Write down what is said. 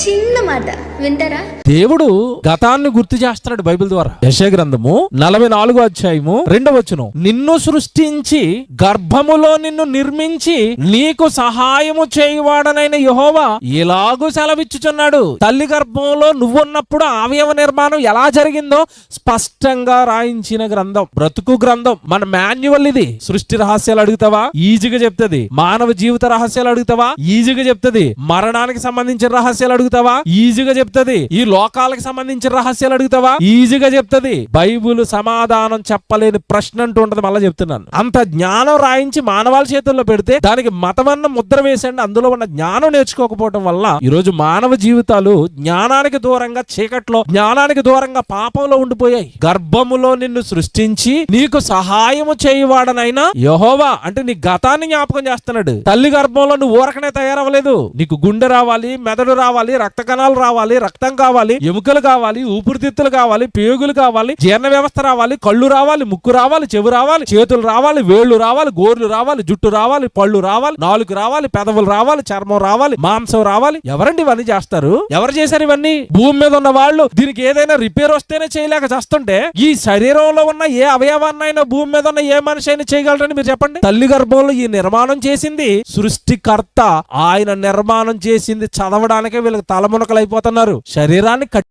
చిన్న మాట వింటారా? దేవుడు గతాన్ని గుర్తు చేస్తున్నాడు బైబిల్ ద్వారా. యెషయా గ్రంథము 44వ అధ్యాయము 2వ వచనం, నిన్ను సృష్టించి గర్భములో నిన్ను నిర్మించి నీకు సహాయము చేయువాడనైన యెహోవా ఇలాగూ సెలవిచ్చుచున్నాడు. తల్లి గర్భంలో నువ్వున్నప్పుడు అవయవ నిర్మాణం ఎలా జరిగిందో స్పష్టంగా రాయించిన గ్రంథం, బ్రతుకు గ్రంథం, మన మాన్యువల్ ఇది. సృష్టి రహస్యాలు అడుగుతావా? ఈజీగా చెప్తది. మానవ జీవిత రహస్యాలు అడుగుతావా? ఈజీగా చెప్తది. మరణానికి సంబంధించిన రహస్యాలు అడుగుతావా? ఈజీగా చెప్తది. ఈ లోకాలకు సంబంధించిన రహస్యాలు అడుగుతావా? ఈజీగా చెప్తది. బైబుల్ సమాధానం చెప్పలేని ప్రశ్న అంటూ ఉంటది. మళ్ళా చెప్తున్నాను, అంత జ్ఞానం రాయించి మానవాళి చేతుల్లో పెడితే దానికి మతమన్న ముద్ర వేసండి. అందులో ఉన్న జ్ఞానం నేర్చుకోకపోవడం వల్ల ఈరోజు మానవ జీవితాలు జ్ఞానానికి దూరంగా, చీకట్లో, జ్ఞానానికి దూరంగా, పాపంలో ఉండిపోయాయి. గర్భములో నిన్ను సృష్టించి నీకు సహాయము చేయువాడనైనా యెహోవా అంటే నీ గతాన్ని జ్ఞాపకం చేస్తున్నాడు. తల్లి గర్భంలో నువ్వు ఊరకనే తయారవ్వలేదు. నీకు గుండె రావాలి, మెదడు రావాలి, రక్త కణాలు రావాలి, రక్తం కావాలి, ఎముకలు కావాలి, ఊపిరితిత్తులు కావాలి, పేగులు కావాలి, జీర్ణ వ్యవస్థ రావాలి, కళ్ళు రావాలి, ముక్కు రావాలి, చెవు రావాలి, చేతులు రావాలి, వేళ్లు రావాలి, గోర్లు రావాలి, జుట్టు రావాలి, పళ్ళు రావాలి, నాలుగు రావాలి, పెదవులు రావాలి, చర్మం రావాలి, మాంసం రావాలి. ఎవరండి ఇవన్నీ చేస్తారు? ఎవరు చేశారు ఇవన్నీ? భూమి మీద ఉన్న వాళ్ళు దీనికి ఏదైనా రిపేర్ వస్తేనే చేయలేక చేస్తుంటే ఈ శరీరంలో ఉన్న ఏ అవయవాన్నైనా భూమి మీద ఉన్న ఏ మనిషి అయినా చేయగలరని మీరు చెప్పండి. తల్లి గర్భంలో ఈ నిర్మాణం చేసింది సృష్టికర్త. ఆయన నిర్మాణం చేసింది చదవడానికే వీళ్ళకి తలమునకలైపోతున్నారు. శరీరాన్ని